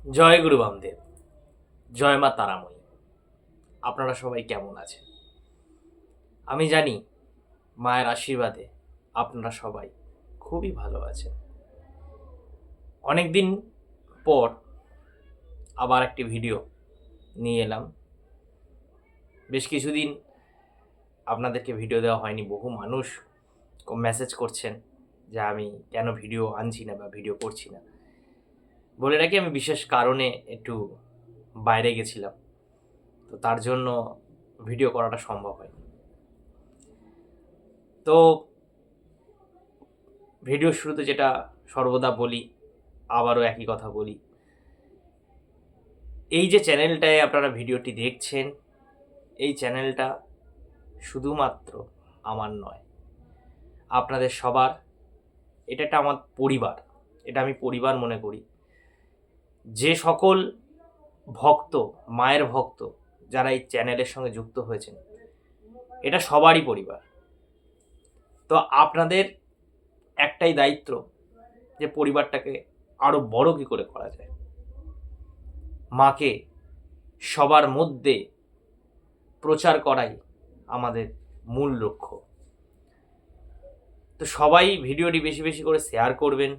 জয় গুরু বামদেব, জয় মা তারাময়ী। আপনারা সবাই কেমন আছেন? আমি জানি মায়ের আশীর্বাদে আপনারা সবাই খুবই ভালো আছেন। অনেকদিন পর আবার একটি ভিডিও নিয়ে এলাম। বেশ কিছুদিন আপনাদেরকে ভিডিও দেওয়া হয়নি। বহু মানুষ মেসেজ করছেন যে আমি কেন ভিডিও আনছি না বা ভিডিও করছি না। বলে রাখি, আমি বিশেষ কারণে একটু বাইরে গেছিলাম, তো তার জন্য ভিডিও করাটা সম্ভব হয়নি। তো ভিডিওর শুরুতে যেটা সর্বদা বলি, আবারও একই কথা বলি, এই যে চ্যানেলটায় আপনারা ভিডিওটি দেখছেন, এই চ্যানেলটা শুধুমাত্র আমার নয়, আপনাদের সবার। এটা একটা আমার পরিবার, এটা আমি পরিবার মনে করি। যে সকল ভক্ত, মায়ের ভক্ত যারা এই চ্যানেলের সঙ্গে যুক্ত হয়েছেন, এটা সবারই পরিবার। তো আপনাদের একটাই দায়িত্ব যে পরিবারটাকে আরও বড় কী করে করা যায়, মাকে সবার মধ্যে প্রচার করাই আমাদের মূল লক্ষ্য। তো সবাই ভিডিওটি বেশি বেশি করে শেয়ার করবেন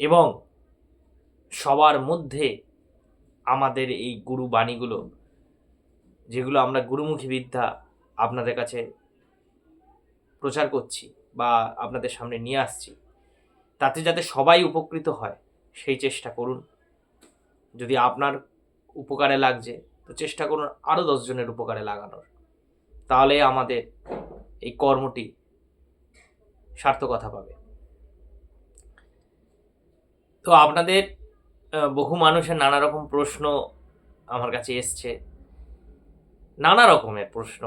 এবং সবার মধ্যে আমাদের এই গুরু বাণীগুলো, যেগুলো আমরা গুরুমুখী বিদ্যা আপনাদের কাছে প্রচার করছি বা আপনাদের সামনে নিয়ে আসছি, তাতে যাতে সবাই উপকৃত হয় সেই চেষ্টা করুন। যদি আপনার উপকারে লাগছে তো চেষ্টা করুন আরও 10 জনের উপকারে লাগানোর, তাহলে আমাদের এই কর্মটি সার্থকতা পাবে। তো আপনাদের বহু মানুষের নানা রকম প্রশ্ন আমার কাছে এসছে, নানা রকমের প্রশ্ন।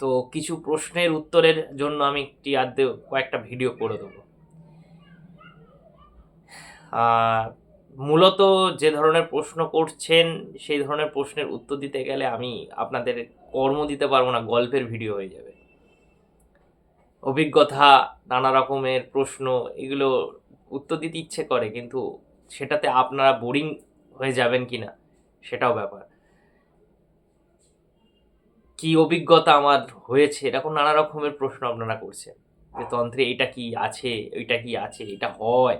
তো কিছু প্রশ্নের উত্তরের জন্য আমি একটি আধে কয়েকটা ভিডিও করে দেবো। মূলত যে ধরনের প্রশ্ন করছেন সেই ধরনের প্রশ্নের উত্তর দিতে গেলে আমি আপনাদের কর্ম দিতে পারবো না, গল্পের ভিডিও হয়ে যাবে। অভিজ্ঞতা, নানা রকমের প্রশ্ন, এগুলো উত্তর দিতে ইচ্ছে করে, কিন্তু সেটাতে আপনারা বোরিং হয়ে যাবেন কি না সেটাও ব্যাপার। কি অভিজ্ঞতা আমার হয়েছে, এরকম নানা রকমের প্রশ্ন আপনারা করছেন যে তন্ত্রে এটা কি আছে, ওইটা কি আছে, এটা হয়।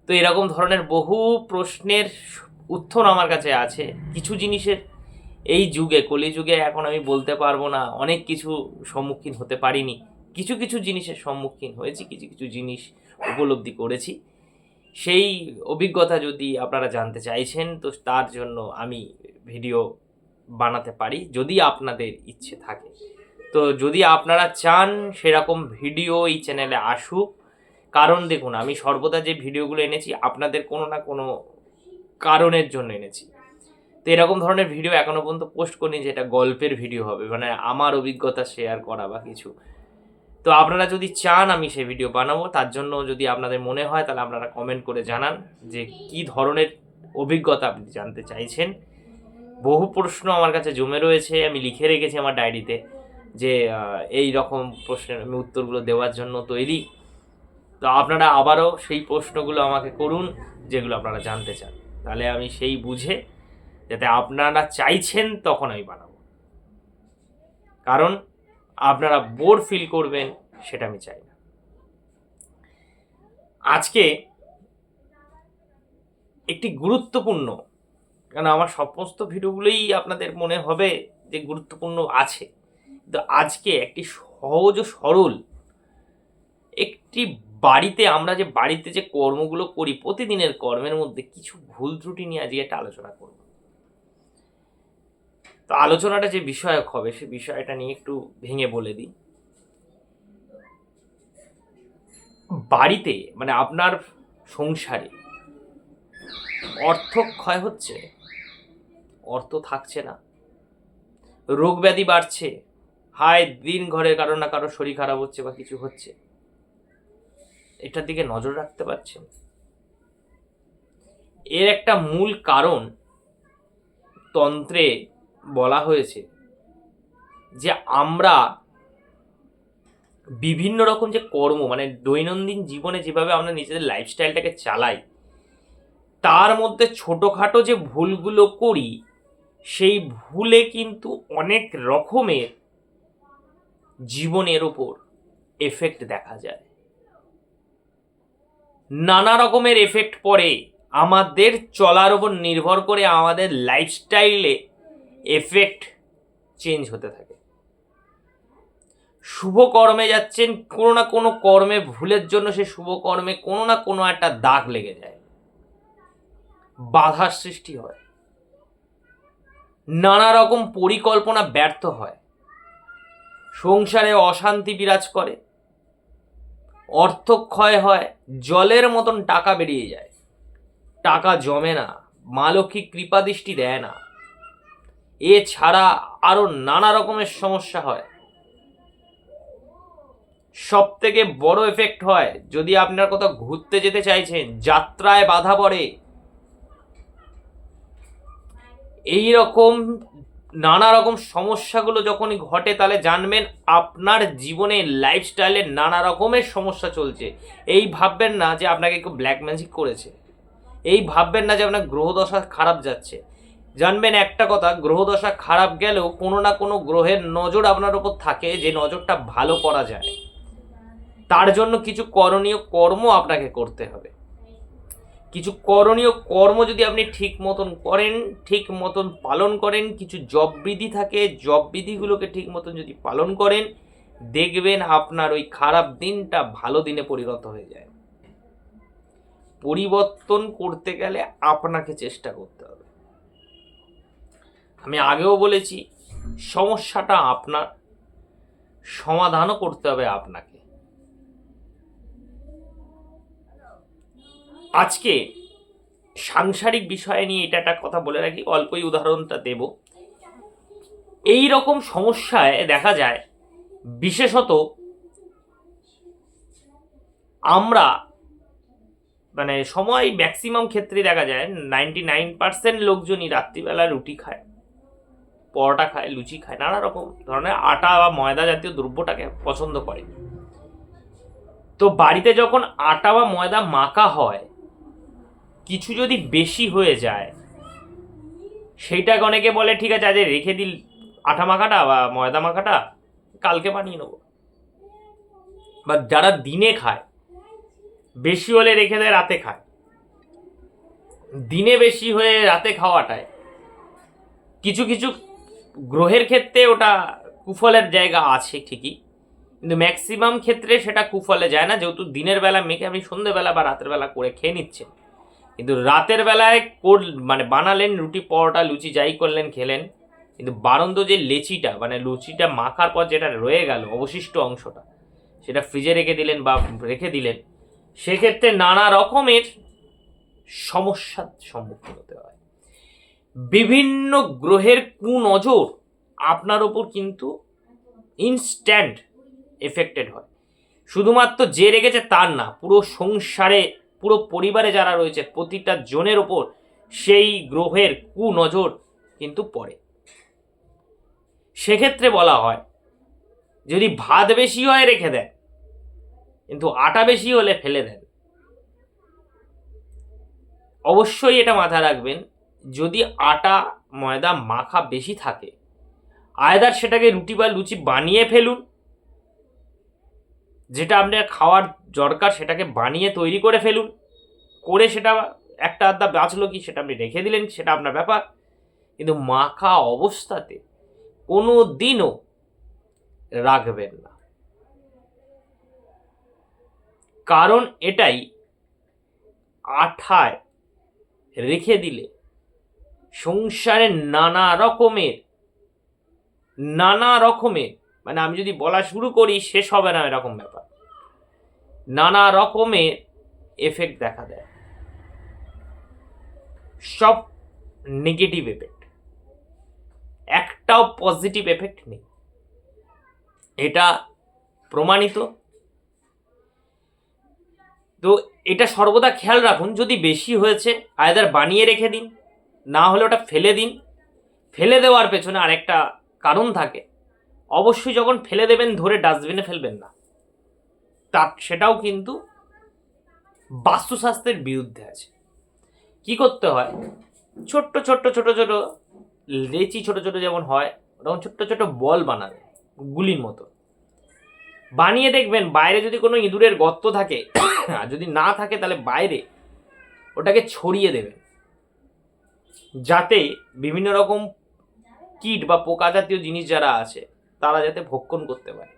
তো এরকম ধরনের বহু প্রশ্নের উত্তর আমার কাছে আছে। কিছু জিনিসের এই যুগে, কলিযুগে এখন আমি বলতে পারবো না, অনেক কিছু সম্মুখীন হতে পারিনি, কিছু কিছু জিনিসের সম্মুখীন হয়েছি, কিছু কিছু জিনিস উপলব্ধি করেছি। সেই অভিজ্ঞতা যদি আপনারা জানতে চাইছেন তো তার জন্য আমি ভিডিও বানাতে পারি, যদি আপনাদের ইচ্ছে থাকে। তো যদি আপনারা চান সেরকম ভিডিও এই চ্যানেলে আসুক, কারণ দেখুন, আমি সর্বদা যে ভিডিওগুলো এনেছি আপনাদের কোনো না কোনো কারণের জন্য এনেছি। তো এরকম ধরনের ভিডিও এখনো পর্যন্ত পোস্ট করিনি যেটা গল্পের ভিডিও হবে, মানে আমার অভিজ্ঞতা শেয়ার করা বা কিছু। তো আপনারা যদি চান আমি সেই ভিডিও বানাবো, তার জন্য যদি আপনাদের মনে হয় তাহলে আপনারা কমেন্ট করে জানান যে কি ধরনের অভিজ্ঞতা আপনি জানতে চাইছেন। বহু প্রশ্ন আমার কাছে জমে রয়েছে, আমি লিখে রেখেছি আমার ডায়েরিতে যে এই রকম প্রশ্নের আমি উত্তরগুলো দেওয়ার জন্য তৈরি। তো আপনারা আবারও সেই প্রশ্নগুলো আমাকে করুন যেগুলো আপনারা জানতে চান, তাহলে আমি সেই বুঝে যাতে আপনারা চাইছেন তখন আমি বানাবো। কারণ আপনারা বোর ফিল করবেন সেটা আমি চাই না। আজকে একটি গুরুত্বপূর্ণ, কারণ আমার সমস্ত ভিডিওগুলোই আপনাদের মনে হবে যে গুরুত্বপূর্ণ আছে, কিন্তু আজকে একটি সহজ ও সরল, একটি বাড়িতে আমরা যে বাড়িতে যে কর্মগুলো করি প্রতিদিনের কর্মের মধ্যে কিছু ভুল ত্রুটি নিয়ে আজকে একটা আলোচনা করব। তো আলোচনাটা যে বিষয়ক হবে সে বিষয়টা নিয়ে একটু ভেঙে বলে দিই। বাড়িতে মানে আপনার সংসারে অর্থ ক্ষয় হচ্ছে, অর্থ থাকছে না, রোগ ব্যাধি বাড়ছে, হায় দিন ঘরে কারো না কারো শরীর খারাপ হচ্ছে বা কিছু হচ্ছে, এটার দিকে নজর রাখতে পারছেন? এর একটা মূল কারণ তন্ত্রে বলা হয়েছে যে আমরা বিভিন্ন রকম যে কর্ম, মানে দৈনন্দিন জীবনে যেভাবে আমরা নিজেদের লাইফস্টাইলটাকে চালাই, তার মধ্যে ছোটোখাটো যে ভুলগুলো করি সেই ভুলে কিন্তু অনেক রকমের জীবনের ওপর এফেক্ট দেখা যায়। নানা রকমের এফেক্ট পড়ে, আমাদের চলার ওপর নির্ভর করে আমাদের লাইফস্টাইলে এফেক্ট চেঞ্জ হতে থাকে। শুভ কর্মে যাচ্ছেন, কোনো না কোনো কর্মে ভুলের জন্য সে শুভ কর্মে কোনো না কোনো একটা দাগ লেগে যায়, বাধার সৃষ্টি হয়, নানা রকম পরিকল্পনা ব্যর্থ হয়, সংসারে অশান্তি বিরাজ করে, অর্থক্ষয় হয়, জলের মতন টাকা বেরিয়ে যায়, টাকা জমে না, মা লক্ষ্মী কৃপা দৃষ্টি দেয় না, এছাড়া আরো নানা রকমের সমস্যা হয়। সব থেকে বড় এফেক্ট হয় যদি আপনার কোথাও ঘুরতে যেতে চাইছেন, যাত্রায় বাধা পড়ে, এই রকম নানা রকম সমস্যাগুলো যখনই ঘটে তাহলে জানবেন আপনার জীবনে লাইফস্টাইলে নানা রকমের সমস্যা চলছে। এই ভাববেন না যে আপনাকে কেউ ব্ল্যাক ম্যাজিক করেছে, এই ভাববেন না যে আপনার গ্রহদশা খারাপ যাচ্ছে। জানবেন একটা কথা, গ্রহদশা খারাপ গেলেও কোনো না কোনো গ্রহের নজর আপনার উপর থাকে, যে নজরটা ভালো করা যায়। তার জন্য কিছু করণীয় কর্ম আপনাকে করতে হবে। কিছু করণীয় কর্ম যদি আপনি ঠিক মতন করেন, ঠিক মতন পালন করেন, কিছু জব বিধি থাকে, জব বিধিগুলোকে ঠিক মতন যদি পালন করেন, দেখবেন আপনার ওই খারাপ দিনটা ভালো দিনে পরিণত হয়ে যায়। পরিবর্তন করতে গেলে আপনাকে চেষ্টা করতে হবে। আমি আগেও বলেছি, সমস্যাটা আপনার, সমাধানও করতে হবে আপনাকে। আজকে সাংসারিক বিষয় নিয়ে এটা একটা কথা বলে রাখি, অল্পই উদাহরণটা দেব। এই রকম সমস্যায় দেখা যায় বিশেষত আমরা সময় ম্যাক্সিমাম ক্ষেত্রে দেখা যায় 99% লোকজনই রাত্রিবেলা রুটি খায়, পরোটা খায়, লুচি খায়, নানা রকম ধরনের আটা বা ময়দা জাতীয় দ্রব্যটাকে পছন্দ করে। তো বাড়িতে যখন আটা বা ময়দা মাখা হয়, কিছু যদি বেশি হয়ে যায়, সেইটাকে অনেকে বলে ঠিক আছে আজ রেখে দিল আটা মাখাটা বা ময়দা মাখাটা, কালকে বানিয়ে নেবো। বা যারা দিনে খায়, বেশি হলে রেখে দেয়, রাতে খায়। দিনে বেশি হয়ে রাতে খাওয়াটায় কিছু কিছু গ্রহের ক্ষেত্রে ওটা কুফলের জায়গা আছে ঠিকই, কিন্তু ম্যাক্সিমাম ক্ষেত্রে সেটা কুফলে যায় না, যেহেতু দিনের বেলা মেখে আপনি সন্ধ্যেবেলা বা রাতের বেলা করে খেয়ে নিচ্ছেন। কিন্তু রাতের বেলায় বানালেন রুটি, পরোটা, লুচি যাই করলেন, খেলেন, কিন্তু বারন্ত যে লেচিটা লুচিটা মাখার পর যেটা রয়ে গেল অবশিষ্ট অংশটা, সেটা ফ্রিজে রেখে দিলেন বা রেখে দিলেন, সেক্ষেত্রে নানা রকমের সমস্যার সম্মুখীন হতে হয়। বিভিন্ন গ্রহের কুনজর আপনার ওপর কিন্তু ইনস্ট্যান্ট এফেক্টেড হয়। শুধুমাত্র যে রেখেছে তার না, পুরো সংসারে, পুরো পরিবারে যারা রয়েছে প্রতিটা জনের ওপর সেই গ্রহের কুনজর কিন্তু পড়ে। সেক্ষেত্রে বলা হয় যদি ভাত বেশি হয় রেখে দেন, কিন্তু আটা বেশি হলে ফেলে দেন। অবশ্যই এটা মাথায় রাখবেন, যদি আটা ময়দা মাখা বেশি থাকে, আয়দার সেটাকে রুটি বা লুচি বানিয়ে ফেলুন, যেটা আপনার খাওয়ার দরকার সেটাকে বানিয়ে তৈরি করে ফেলুন, করে সেটা একটা আধা বাঁচলো কি সেটা আপনি রেখে দিলেন, সেটা আপনার ব্যাপার। কিন্তু মাখা অবস্থাতে কোনো দিনও রাখবেন না, কারণ এটাই আঠায় রেখে দিলে সংসারে নানা রকমের আমি যদি বলা শুরু করি শেষ হবে না এরকম ব্যাপার, নানা রকমের এফেক্ট দেখা দেয়, সব নেগেটিভ এফেক্ট, একটাও পজিটিভ এফেক্ট নেই, এটা প্রমাণিত। তো এটা সর্বদা খেয়াল রাখুন, যদি বেশি হয়েছে আয়দার বানিয়ে রেখে দিন, না হলে ওটা ফেলে দিন। ফেলে দেওয়ার পেছনে আরেকটা কারণ থাকে, অবশ্যই যখন ফেলে দেবেন ধরে ডাস্টবিনে ফেলবেন না, সেটাও কিন্তু বাস্তুশাস্ত্রের বিরুদ্ধে আছে। কি করতে হয়, ছোট্ট ছোট্ট ছোট ছোট লেচি ছোট ছোট যেমন হয় ওরকম ছোট্ট ছোট বল বানাবে গুলির মতো বানিয়ে দেখবেন বাইরে যদি কোনো ইঁদুরের গর্ত থাকে আর যদি না থাকে তাহলে বাইরে ওটাকে ছড়িয়ে দেবেন, যাতে বিভিন্ন রকম কীট বা পোকা জাতীয় জিনিস যারা আছে তারা যাতে ভক্ষণ করতে পারে।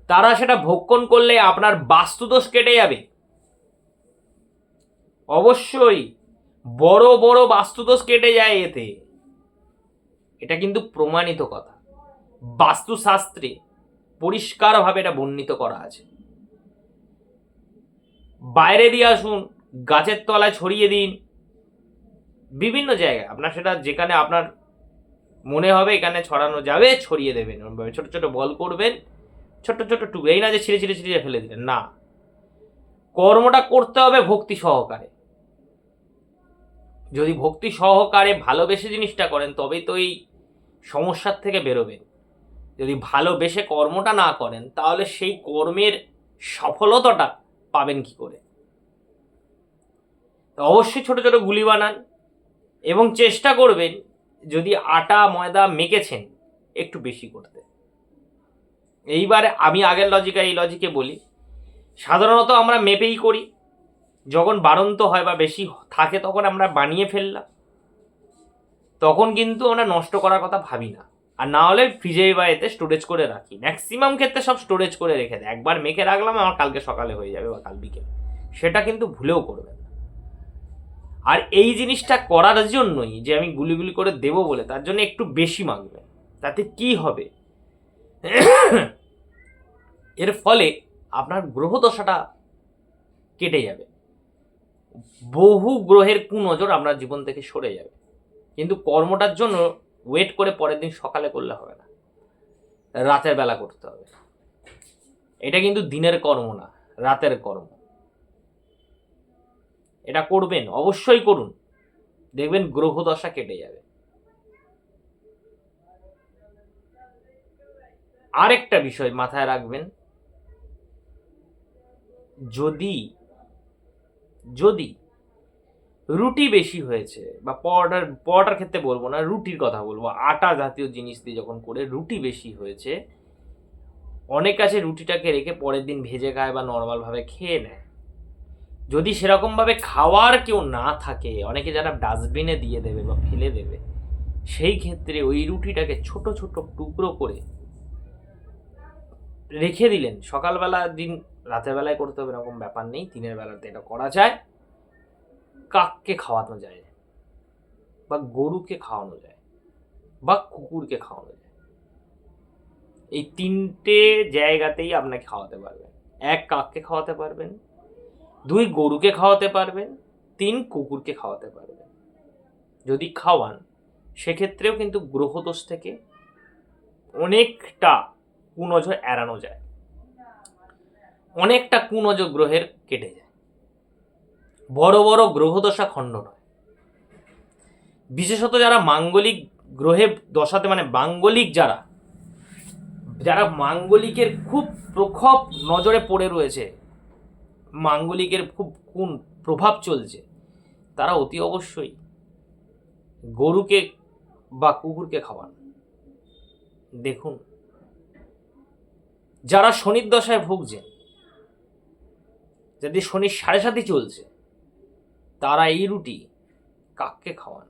তারা সেটা ভক্ষণ করলে আপনার বাস্তুদোষ কেটে যাবে। অবশ্যই বড় বড় বাস্তুদোষ কেটে যায় এতে, এটা কিন্তু প্রমাণিত কথা, বাস্তুশাস্ত্রে পরিষ্কারভাবে এটা বর্ণিত করা আছে। বাইরে দিয়ে আসুন, গাছের তলায় ছড়িয়ে দিন, বিভিন্ন জায়গায় আপনার সেটা যেখানে আপনার মনে হবে এখানে ছড়ানো যাবে ছড়িয়ে দেবেন। ছোট ছোট বল করবেন, ছোট ছোট টুকরো, এই না যে ছিঁড়ে ছিঁড়ে ছিঁড়ে ফেলে দিলেন, না, কর্মটা করতে হবে ভক্তি সহকারে। যদি ভক্তি সহকারে ভালোবেসে জিনিসটা করেন তবেই তো এই সমস্যার থেকে বেরোবেন। যদি ভালোবেসে কর্মটা না করেন তাহলে সেই কর্মের সফলতাটা পাবেন কি করে? অবশ্যই ছোট ছোট গুলি বানান এবং চেষ্টা করবেন যদি আটা ময়দা মেখেছেন একটু বেশি করতে। এইবারে আমি আগের লজিকে এই লজিকে বলি, সাধারণত আমরা মেপেই করি, যখন বাড়ন্ত হয় বা বেশি থাকে তখন আমরা বানিয়ে ফেললাম, তখন কিন্তু আমরা নষ্ট করার কথা ভাবি না। আর না হলে ফ্রিজে বা এতে স্টোরেজ করে রাখি, ম্যাক্সিমাম ক্ষেত্রে সব স্টোরেজ করে রেখে দেয়, একবার মেখে রাখলাম আমার কালকে সকালে হয়ে যাবে বা কাল বিকেলে, সেটা কিন্তু ভুলেও করবেন না। আর এই জিনিসটা করার জন্যই যে আমি গুলি গুলি করে দেবো বলে তার জন্য একটু বেশি মাখবেন। তাতে কি হবে, এর ফলে আপনার গ্রহদশাটা কেটে যাবে, বহু গ্রহের কুনজর আপনার জীবন থেকে সরে যাবে। কিন্তু কর্মটার জন্য ওয়েট করে পরের দিন সকালে করলে হবে না, রাতের বেলা করতে হবে। এটা কিন্তু দিনের কর্ম না, রাতের কর্ম। এটা করবেন, অবশ্যই করুন, দেখবেন গ্রহদশা কেটে যাবে। আরেকটা বিষয় মাথায় রাখবেন, যদি যদি রুটি বেশি হয়েছে বা পরোটার ক্ষেত্রে বলবো না, রুটির কথা বলবো, আটা জাতীয় জিনিস দিয়ে যখন করে রুটি বেশি হয়েছে, অনেক আছে রুটিটাকে রেখে পরের দিন ভেজে খায় বা নর্মালভাবে খেয়ে নেয়। যদি সেরকমভাবে খাওয়ার কেউ না থাকে, অনেকে যারা ডাস্টবিনে দিয়ে দেবে বা ফেলে দেবে, সেই ক্ষেত্রে ওই রুটিটাকে ছোট ছোট টুকরো করে রেখে দিলেন, সকালবেলা দিন রাতের বেলায় করতে হবে এরকম ব্যাপার নেই, দিনের বেলাতে এটা করা যায়। কাককে খাওয়ানো যায় বা গরুকে খাওয়ানো যায় বা কুকুরকে খাওয়ানো যায়, এই তিনটে জায়গাতেই আপনাকে খাওয়াতে পারবেন। এক, কাককে খাওয়াতে পারবেন, দুই, গরুকে খাওয়াতে পারবেন, তিন, কুকুরকে খাওয়াতে পারবেন। যদি খাওয়ান সেক্ষেত্রেও কিন্তু গ্রহদোষ থেকে অনেকটা কুনজর এড়ানো যায়, অনেকটা কুনজর গ্রহের কেটে যায়, বড় বড় গ্রহদশা খণ্ডন হয়। বিশেষত যারা মাঙ্গলিক গ্রহের দশাতে, মানে মাঙ্গলিক যারা মাঙ্গলিকের খুব প্রখর নজরে পড়ে রয়েছে, মাঙ্গলিকের খুব কোন প্রভাব চলছে, তারা অতি অবশ্যই গরুকে বা কুকুরকে খাওয়ান। দেখুন, যারা শনির দশায় ভুগছেন, যদি শনির 7.5 চলছে, তারা এই রুটি কাককে খাওয়ান।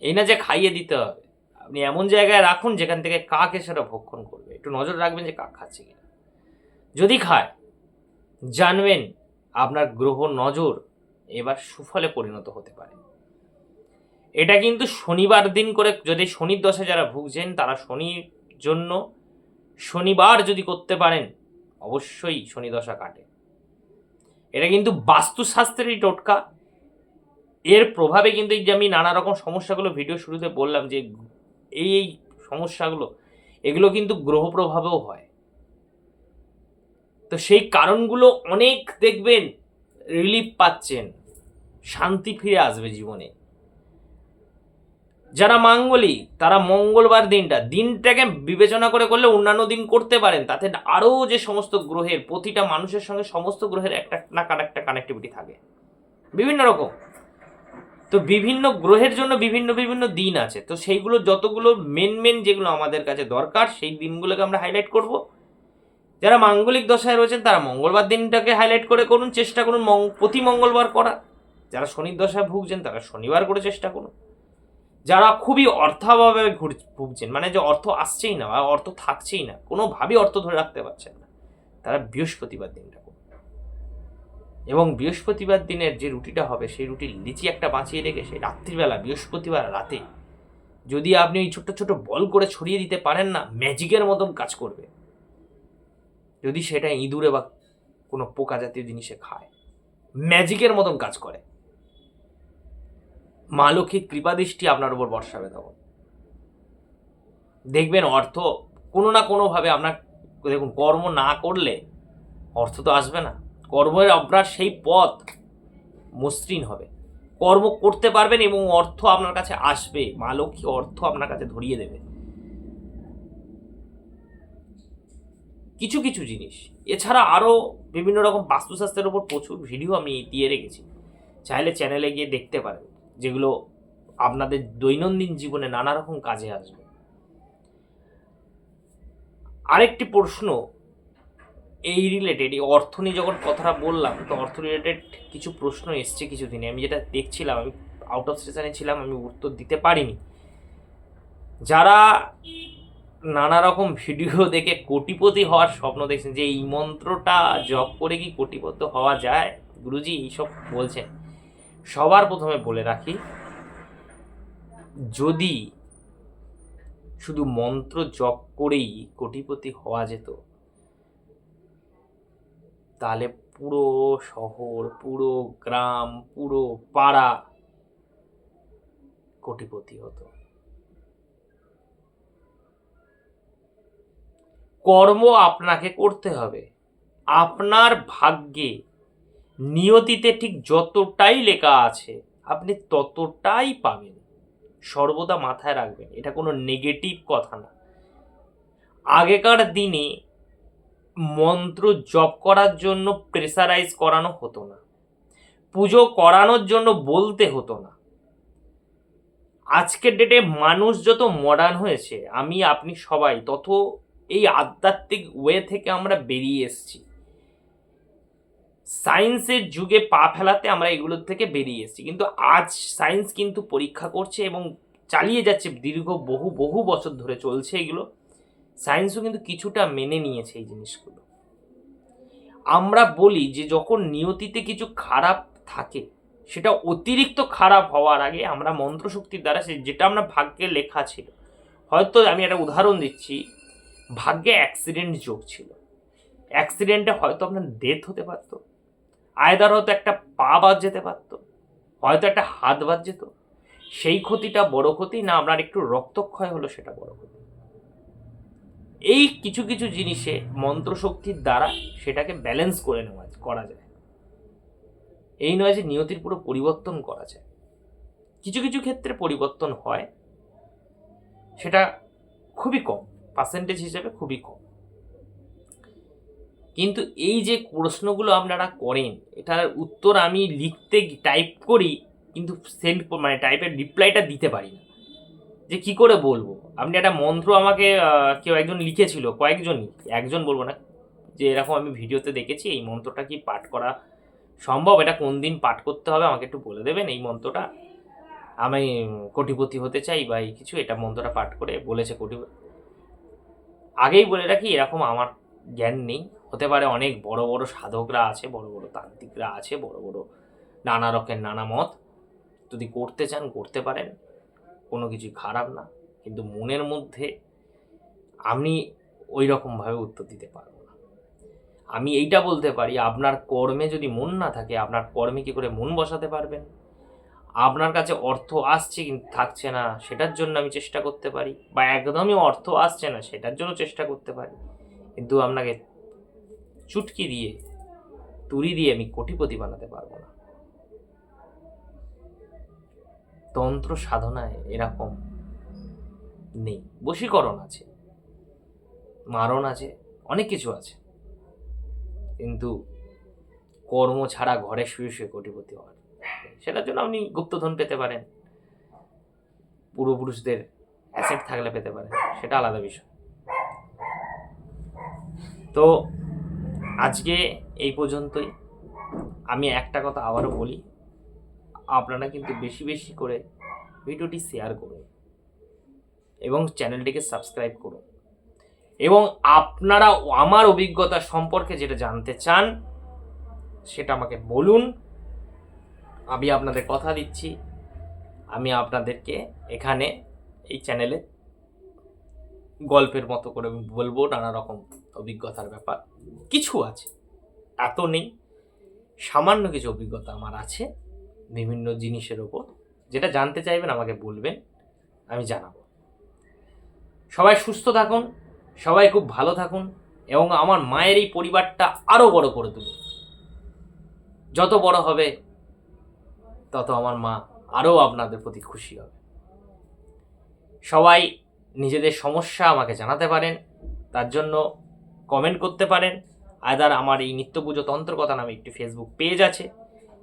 এই না যে খাইয়ে দিতে হবে, আপনি এমন জায়গায় রাখুন যেখান থেকে কাক এসে ভক্ষণ করবে, একটু নজর রাখবেন যে কাক খাচ্ছে কিনা। যদি খায়, জানবেন আপনার গ্রহ নজর এবার সুফলে পরিণত হতে পারে। এটা কিন্তু শনিবার দিন করে, যদি শনির দশা যারা ভুগছেন তারা শনির জন্য শনিবার যদি করতে পারেন অবশ্যই শনি দশা কাটে। এটা কিন্তু বাস্তুশাস্ত্রেরই টোটকা, এর প্রভাবে কিন্তু এই যে আমি নানা রকম সমস্যাগুলো ভিডিও শুরুতে বললাম যে এই সমস্যাগুলো, এগুলো কিন্তু গ্রহ প্রভাবেও হয়। তো সেই কারণগুলো অনেক দেখবেন রিলিফ পাচ্ছেন, শান্তি ফিরে আসবে জীবনে। যারা মাঙ্গলিক তারা মঙ্গলবার দিনটাকে বিবেচনা করে করলে অন্যান্য দিন করতে পারেন, তাতে আরও যে সমস্ত গ্রহের, প্রতিটা মানুষের সঙ্গে সমস্ত গ্রহের একটা না একটা কানেক্টিভিটি থাকে। বিভিন্ন রকম। তো বিভিন্ন গ্রহের জন্য বিভিন্ন বিভিন্ন দিন আছে, তো সেইগুলো যতগুলো মেন যেগুলো আমাদের কাছে দরকার সেই দিনগুলোকে আমরা হাইলাইট করব। যারা মাঙ্গলিক দশায় রয়েছেন তারা মঙ্গলবার দিনটাকে হাইলাইট করে করুন, চেষ্টা করুন প্রতি মঙ্গলবার করা। যারা শনির দশায় ভুগছেন তারা শনিবার করে চেষ্টা করুন। যারা খুবই অর্থাভাবে ভুগছেন, মানে যে অর্থ আসছেই না বা অর্থ থাকছেই না, কোনোভাবেই অর্থ ধরে রাখতে পারছেন না, তারা বৃহস্পতিবার দিনটা করুন। এবং বৃহস্পতিবার দিনের যে রুটিটা হবে সেই রুটির লিচি একটা বাঁচিয়ে রেখে সেই রাত্রিবেলা বৃহস্পতিবার রাতে যদি আপনি ওই ছোট্ট ছোট বল করে ছড়িয়ে দিতে পারেন না, ম্যাজিকের মতন কাজ করবে। যদি সেটা ইঁদুরে বা কোনো পোকা জাতীয় জিনিসে খায়, ম্যাজিকের মতন কাজ করে। মা লক্ষ্মীর কৃপাদৃষ্টি আপনার উপর বর্ষাবে তখন। দেখবেন অর্থ কোনো না কোনোভাবে আপনার, দেখুন কর্ম না করলে অর্থ তো আসবে না, কর্মের আপনার সেই পথ মসৃণ হবে, কর্ম করতে পারবেন এবং অর্থ আপনার কাছে আসবে, মা লক্ষ্মী অর্থ আপনার কাছে ধরিয়ে দেবে। কিছু কিছু জিনিস এছাড়া আরও বিভিন্ন রকম বাস্তুশাস্ত্রের উপর প্রচুর ভিডিও আমি দিয়ে রেখেছি, চাইলে চ্যানেলে গিয়ে দেখতে পারেন, যেগুলো আপনাদের দৈনন্দিন জীবনে নানা রকম কাজে আসবে। আরেকটি প্রশ্ন এই রিলেটেড, এই অর্থ নিয়ে যখন কথাটা বললাম, তো অর্থ রিলেটেড কিছু প্রশ্ন এসছে কিছুদিনে, আমি যেটা দেখছিলাম, আমি আউট অফ স্টেশনে ছিলাম, আমি উত্তর দিতে পারিনি। যারা নানা রকম ভিডিও দেখে কোটিপতি হওয়ার স্বপ্ন দেখছেন, যে এই মন্ত্রটা জপ করে কি কোটিপতি হওয়া যায়, গুরুজি এইসব বলছেন, সবার প্রথমে বলে রাখি, যদি শুধু মন্ত্র জপ করেই কোটিপতি হওয়া যেত তাহলে পুরো শহর, পুরো গ্রাম, পুরো পাড়া কোটিপতি হতো। কর্ম আপনাকে করতে হবে, আপনার ভাগ্যে নিয়তিতে ঠিক যতটাই লেখা আছে আপনি ততটাই পাবেন, সর্বদা মাথায় রাখবেন, এটা কোনো নেগেটিভ কথা না। আগেকার দিনে মন্ত্র জপ করার জন্য প্রেসারাইজ করানো হতো না, পুজো করানোর জন্য বলতে হতো না। আজকের ডেটে মানুষ যত মডার্ন হয়েছে, আমি আপনি সবাই তত এই আধ্যাত্মিক ওয়ে থেকে আমরা বেরিয়ে এসেছি, সায়েন্সের যুগে পা ফেলাতে আমরা এগুলোর থেকে বেরিয়ে এসেছি। কিন্তু আজ সায়েন্স কিন্তু পরীক্ষা করছে এবং চালিয়ে যাচ্ছে, দীর্ঘ বহু বহু বছর ধরে চলছে এগুলো, সায়েন্সও কিন্তু কিছুটা মেনে নিয়েছে এই জিনিসগুলো। আমরা বলি যে যখন নিয়তিতে কিছু খারাপ থাকে, সেটা অতিরিক্ত খারাপ হওয়ার আগে আমরা মন্ত্রশক্তির দ্বারা যেটা আমরা ভাগ্যে লেখা ছিল, হয়তো আমি একটা উদাহরণ দিচ্ছি, ভাগ্যে অ্যাক্সিডেন্ট যোগ ছিল, অ্যাক্সিডেন্টে হয়তো আপনার ডেথ হতে পারতো, আয়দার হয়তো একটা পা বাদ যেতে পারতো, হয়তো একটা হাত বাদ যেত, সেই ক্ষতিটা বড় ক্ষতি না, আপনার একটু রক্তক্ষয় হলো সেটা বড় ক্ষতি। এই কিছু কিছু জিনিসে মন্ত্রশক্তির দ্বারা সেটাকে ব্যালেন্স করে করা যায়। এই নয় যে নিয়তির পুরো পরিবর্তন করা যায়, কিছু কিছু ক্ষেত্রে পরিবর্তন হয়, সেটা খুবই কম, পার্সেন্টেজ হিসেবে খুবই কম। কিন্তু এই যে প্রশ্নগুলো আপনারা করেন, এটার উত্তর আমি লিখতে টাইপ করি কিন্তু সেন্ড মানে টাইপের রিপ্লাইটা দিতে পারি না, যে কি করে বলবো। আপনি একটা মন্ত্র আমাকে কেউ একজন লিখেছিল, কয়েকজনই, একজন বলবো না, যে এরকম আমি ভিডিওতে দেখেছি, এই মন্ত্রটা কি পাঠ করা সম্ভব, এটা কোন দিন পাঠ করতে হবে আমাকে একটু বলে দেবেন, এই মন্ত্রটা আমি কোটিপতি হতে চাই বা এই কিছু, এটা মন্ত্রটা পাঠ করে বলেছে কোটিপতি। আগেই বলে রাখি, এরকম আমার জ্ঞান নেই, হতে পারে অনেক বড় বড় সাধকরা আছে, বড় বড় তান্ত্রিকরা আছে, বড় বড় নানা রকমের নানা মত, যদি করতে চান করতে পারেন, কোনো কিছু খারাপ না, কিন্তু মনের মধ্যে আমি ওই রকমভাবে উত্তর দিতে পারবো না। আমি এইটা বলতে পারি, আপনার কর্মে যদি মন না থাকে, আপনার কর্মে কী করে মন বসাতে পারবেন। আপনার কাছে অর্থ আসছে কিন্তু থাকছে না, সেটার জন্য আমি চেষ্টা করতে পারি, বা একদমই অর্থ আসছে না সেটার জন্য চেষ্টা করতে পারি, কিন্তু আপনাকে চুটকি দিয়ে, তুড়ি দিয়ে আমি কোটিপতি বানাতে পারবো না। তন্ত্র সাধনায় এরকম নেই, বশীকরণ আছে, মারণ আছে, অনেক কিছু আছে, কিন্তু কর্ম ছাড়া ঘরে শুয়ে শুয়ে কোটিপতি হওয়ার সেটার জন্য আপনি গুপ্তধন পেতে পারেন, পূর্বপুরুষদের অ্যাসেট থাকলে পেতে পারেন, সেটা আলাদা বিষয়। তো আজকে এই পর্যন্তই। আমি একটা কথা আবারও বলি, আপনারা কিন্তু বেশি বেশি করে ভিডিওটি শেয়ার করুন এবং চ্যানেলটিকে সাবস্ক্রাইব করুন, এবং আপনারা আমার অভিজ্ঞতা সম্পর্কে যেটা জানতে চান সেটা আমাকে বলুন। আমি আপনাদের কথা দিচ্ছি, আমি আপনাদেরকে এখানে এই চ্যানেলে গল্পের মতো করে বলবো নানা রকম অভিজ্ঞতার ব্যাপার। কিছু আছে, এত নেই, সামান্য কিছু অভিজ্ঞতা আমার আছে বিভিন্ন জিনিসের ওপর। যেটা জানতে চাইবেন আমাকে বলবেন, আমি জানাবো। সবাই সুস্থ থাকুন, সবাই খুব ভালো থাকুন, এবং আমার মায়ের এই পরিবারটা আরও বড় করে তুলুন। যত বড় হবে তত আমার মা আরও আপনাদের প্রতি খুশি হবে। সবাই নিজেদের সমস্যা আমাকে জানাতে পারেন, তার জন্য কমেন্ট করতে পারেন। আদার আমার এই নিত্য পুজো তন্ত্রকথা নামে একটি ফেসবুক পেজ আছে,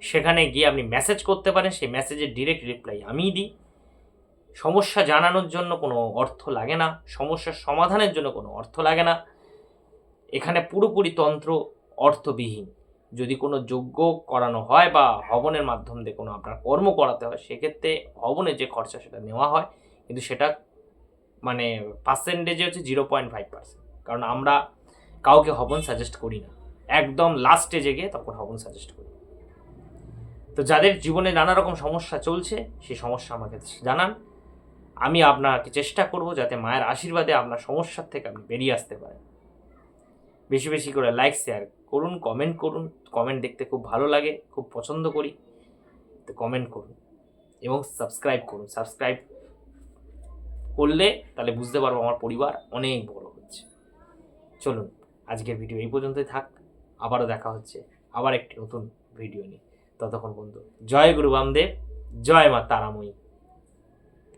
সেখানে গিয়ে আপনি মেসেজ করতে পারেন, সেই মেসেজের ডিরেক্ট রিপ্লাই আমিই দিই। সমস্যা জানানোর জন্য কোনো অর্থ লাগে না, সমস্যার সমাধানের জন্য কোনো অর্থ লাগে না। এখানে পুরোপুরি তন্ত্র অর্থবিহীন। যদি কোনো যজ্ঞ করানো হয় বা হবনের মাধ্যম দিয়ে কোনো আপনার কর্ম করাতে হয়, সেক্ষেত্রে হবনের যে খরচা সেটা নেওয়া হয়, কিন্তু সেটা মানে পার্সেন্টেজে হচ্ছে 0.5%। কারণ আমরা কাউকে হবন সাজেস্ট করি না, একদম লাস্ট স্টেজে গিয়ে তখন হবন সাজেস্ট করি। তো যাদের জীবনে নানা রকম সমস্যা চলছে, সেই সমস্যা আমাকে জানান, আমি আপনাকে চেষ্টা করব যাতে মায়ের আশীর্বাদে আপনার সমস্যার থেকে আপনি বেরিয়ে আসতে পারেন। বেশি বেশি করে লাইক শেয়ার করুন, কমেন্ট করুন। কমেন্ট দেখতে খুব ভালো লাগে, খুব পছন্দ করি, তো কমেন্ট করুন এবং সাবস্ক্রাইব করুন। সাবস্ক্রাইব করলে তাহলে বুঝতে পারবো আমার পরিবার অনেক বড় হচ্ছে। চলুন, আজকের ভিডিও এই পর্যন্তই থাক, আবারও দেখা হচ্ছে আবার একটি নতুন ভিডিও নিয়ে। ততক্ষণ বন্ধু, জয় গুরু বামদেব, জয় মা তারাময়ী।